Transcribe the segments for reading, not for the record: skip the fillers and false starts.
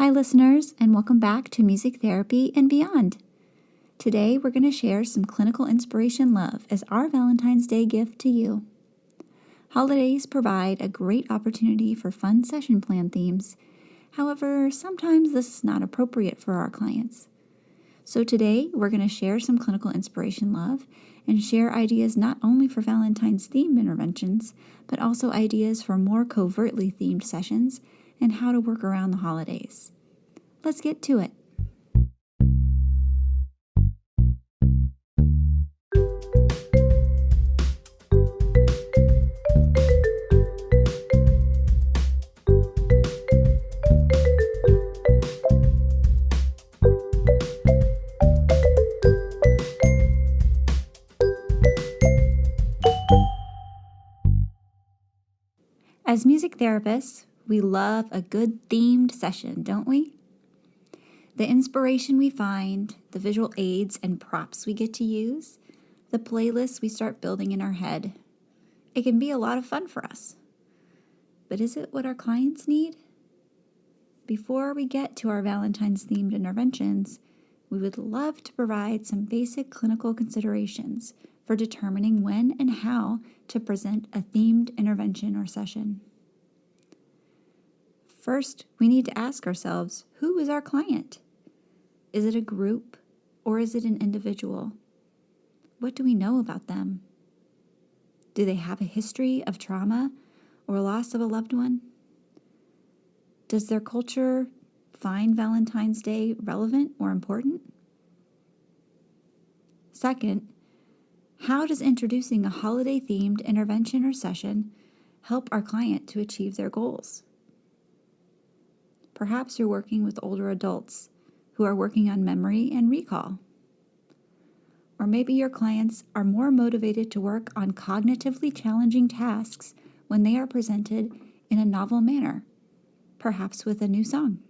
Hi, listeners, and welcome back to Music Therapy and Beyond. Today, we're going to share some clinical inspiration love as our Valentine's Day gift to you. Holidays provide a great opportunity for fun session plan themes. However, sometimes this is not appropriate for our clients. So today, we're going to share some clinical inspiration love and share ideas not only for Valentine's themed interventions, but also ideas for more covertly themed sessions and how to work around the holidays. Let's get to it. As music therapists, we love a good themed session, don't we? The inspiration we find, the visual aids and props we get to use, the playlists we start building in our head. It can be a lot of fun for us. But is it what our clients need? Before we get to our Valentine's themed interventions, we would love to provide some basic clinical considerations for determining when and how to present a themed intervention or session. First, we need to ask ourselves, who is our client? Is it a group or is it an individual? What do we know about them? Do they have a history of trauma or loss of a loved one? Does their culture find Valentine's Day relevant or important? Second, how does introducing a holiday-themed intervention or session help our client to achieve their goals? Perhaps you're working with older adults who are working on memory and recall. Or maybe your clients are more motivated to work on cognitively challenging tasks when they are presented in a novel manner, perhaps with a new song.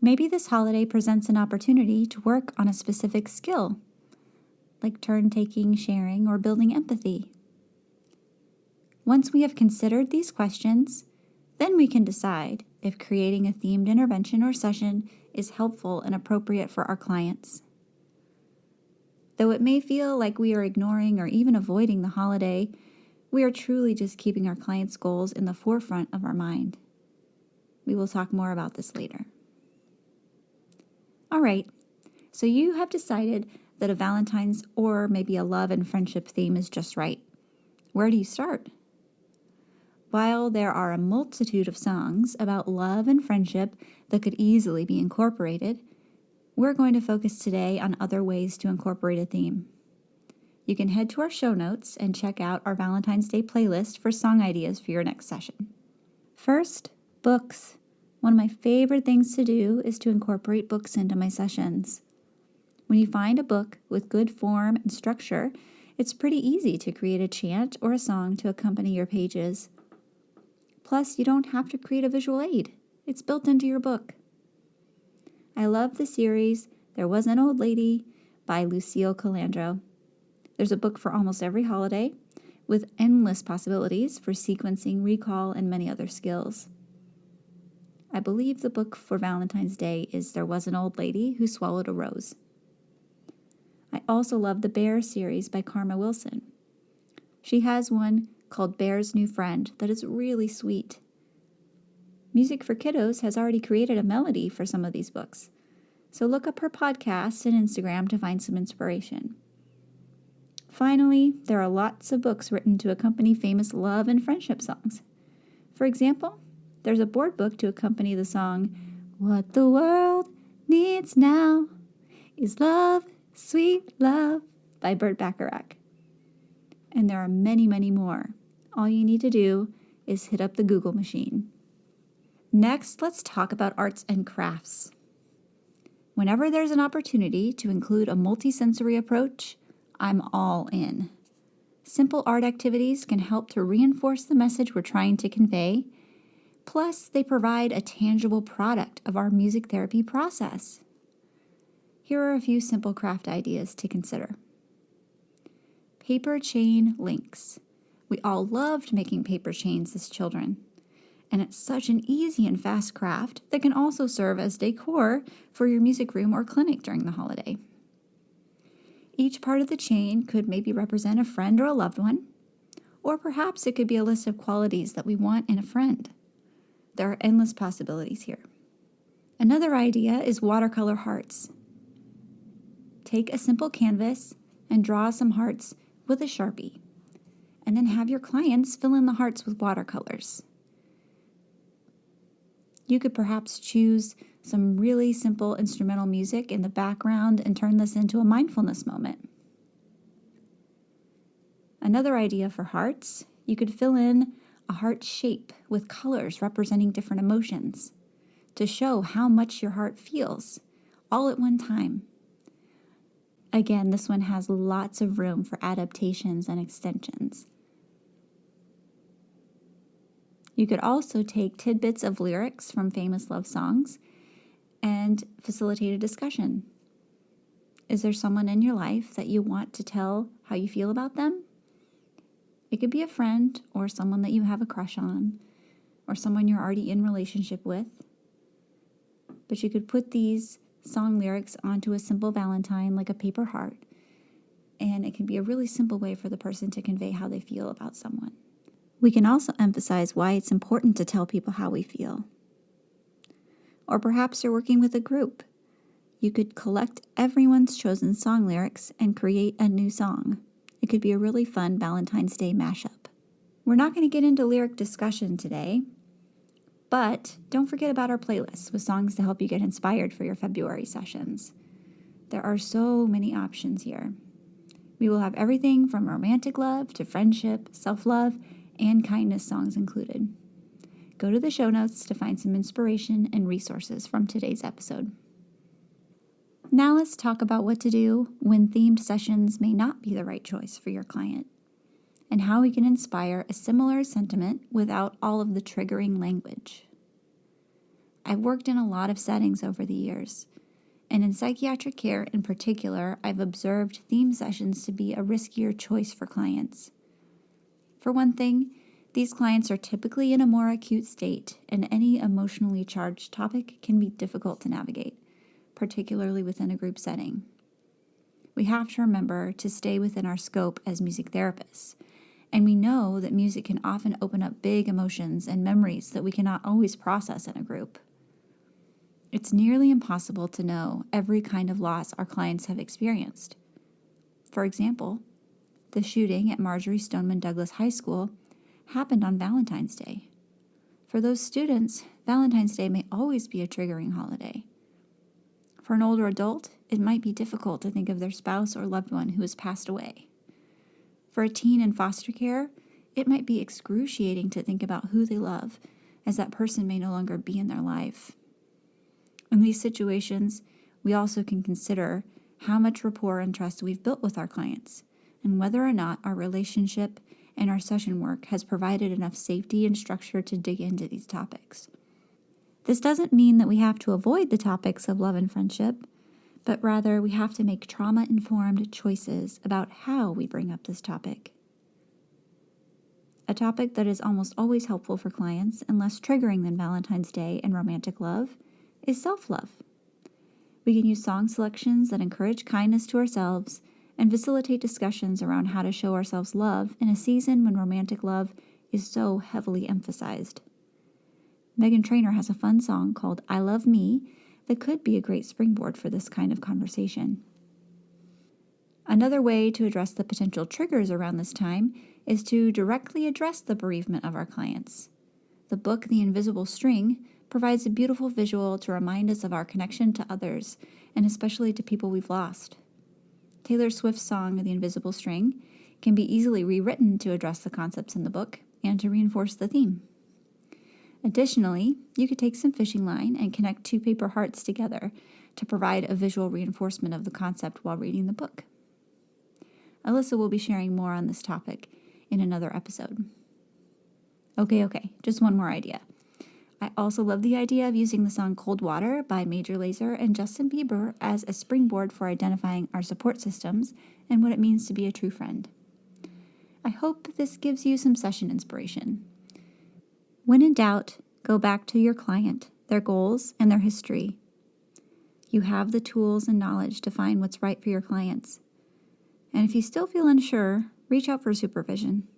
Maybe this holiday presents an opportunity to work on a specific skill, like turn-taking, sharing, or building empathy. Once we have considered these questions, then we can decide if creating a themed intervention or session is helpful and appropriate for our clients. Though it may feel like we are ignoring or even avoiding the holiday, we are truly just keeping our clients' goals in the forefront of our mind. We will talk more about this later. All right, so you have decided that a Valentine's or maybe a love and friendship theme is just right. Where do you start? While there are a multitude of songs about love and friendship that could easily be incorporated, we're going to focus today on other ways to incorporate a theme. You can head to our show notes and check out our Valentine's Day playlist for song ideas for your next session. First, books. One of my favorite things to do is to incorporate books into my sessions. When you find a book with good form and structure, it's pretty easy to create a chant or a song to accompany your pages. Plus, you don't have to create a visual aid. It's built into your book. I love the series There Was an Old Lady by Lucille Colandro. There's a book for almost every holiday, with endless possibilities for sequencing, recall, and many other skills. I believe the book for Valentine's Day is There Was an Old Lady Who Swallowed a Rose. I also love the Bear series by Karma Wilson. She has one called Bear's New Friend that is really sweet. Music for Kiddos has already created a melody for some of these books, so look up her podcast and Instagram to find some inspiration. Finally, there are lots of books written to accompany famous love and friendship songs. For example, there's a board book to accompany the song, What the World Needs Now is Love, Sweet Love by Burt Bacharach. And there are many, many more. All you need to do is hit up the Google machine. Next, let's talk about arts and crafts. Whenever there's an opportunity to include a multisensory approach, I'm all in. Simple art activities can help to reinforce the message we're trying to convey. Plus, they provide a tangible product of our music therapy process. Here are a few simple craft ideas to consider. Paper chain links. We all loved making paper chains as children. And it's such an easy and fast craft that can also serve as decor for your music room or clinic during the holiday. Each part of the chain could maybe represent a friend or a loved one, or perhaps it could be a list of qualities that we want in a friend. There are endless possibilities here. Another idea is watercolor hearts. Take a simple canvas and draw some hearts with a Sharpie, and then have your clients fill in the hearts with watercolors. You could perhaps choose some really simple instrumental music in the background and turn this into a mindfulness moment. Another idea for hearts, you could fill in a heart shape with colors representing different emotions to show how much your heart feels all at one time. Again, this one has lots of room for adaptations and extensions. You could also take tidbits of lyrics from famous love songs and facilitate a discussion. Is there someone in your life that you want to tell how you feel about them? It could be a friend or someone that you have a crush on or someone you're already in relationship with. But you could put these song lyrics onto a simple Valentine like a paper heart, and it can be a really simple way for the person to convey how they feel about someone. We can also emphasize why it's important to tell people how we feel. Or perhaps you're working with a group. You could collect everyone's chosen song lyrics and create a new song. It could be a really fun Valentine's Day mashup. We're not going to get into lyric discussion today, but don't forget about our playlists with songs to help you get inspired for your February sessions. There are so many options here. We will have everything from romantic love to friendship, self-love, and kindness songs included. Go to the show notes to find some inspiration and resources from today's episode. Now let's talk about what to do when themed sessions may not be the right choice for your client, and how we can inspire a similar sentiment without all of the triggering language. I've worked in a lot of settings over the years, and in psychiatric care in particular, I've observed theme sessions to be a riskier choice for clients. For one thing, these clients are typically in a more acute state, and any emotionally charged topic can be difficult to navigate, particularly within a group setting. We have to remember to stay within our scope as music therapists, and we know that music can often open up big emotions and memories that we cannot always process in a group. It's nearly impossible to know every kind of loss our clients have experienced. For example, the shooting at Marjory Stoneman Douglas High School happened on Valentine's Day. For those students, Valentine's Day may always be a triggering holiday. For an older adult, it might be difficult to think of their spouse or loved one who has passed away. For a teen in foster care, it might be excruciating to think about who they love, as that person may no longer be in their life. In these situations, we also can consider how much rapport and trust we've built with our clients, and whether or not our relationship and our session work has provided enough safety and structure to dig into these topics. This doesn't mean that we have to avoid the topics of love and friendship, but rather we have to make trauma-informed choices about how we bring up this topic. A topic that is almost always helpful for clients and less triggering than Valentine's Day and romantic love is self-love. We can use song selections that encourage kindness to ourselves and facilitate discussions around how to show ourselves love in a season when romantic love is so heavily emphasized. Meghan Trainor has a fun song called I Love Me that could be a great springboard for this kind of conversation. Another way to address the potential triggers around this time is to directly address the bereavement of our clients. The book The Invisible String provides a beautiful visual to remind us of our connection to others, and especially to people we've lost. Taylor Swift's song, The Invisible String, can be easily rewritten to address the concepts in the book and to reinforce the theme. Additionally, you could take some fishing line and connect two paper hearts together to provide a visual reinforcement of the concept while reading the book. Alyssa will be sharing more on this topic in another episode. Okay, just one more idea. I also love the idea of using the song Cold Water by Major Lazer and Justin Bieber as a springboard for identifying our support systems and what it means to be a true friend. I hope this gives you some session inspiration. When in doubt, go back to your client, their goals, and their history. You have the tools and knowledge to find what's right for your clients. And if you still feel unsure, reach out for supervision.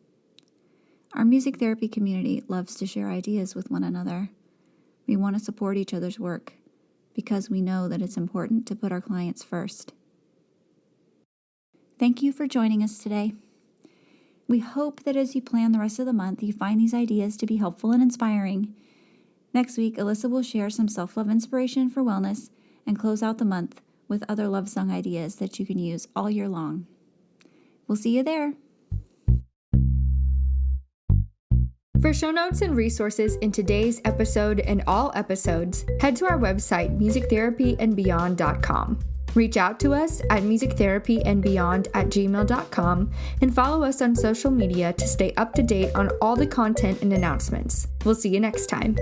Our music therapy community loves to share ideas with one another. We want to support each other's work because we know that it's important to put our clients first. Thank you for joining us today. We hope that as you plan the rest of the month, you find these ideas to be helpful and inspiring. Next week, Alyssa will share some self-love inspiration for wellness and close out the month with other love song ideas that you can use all year long. We'll see you there. For show notes and resources in today's episode and all episodes, head to our website, musictherapyandbeyond.com. Reach out to us at musictherapyandbeyond@gmail.com and follow us on social media to stay up to date on all the content and announcements. We'll see you next time.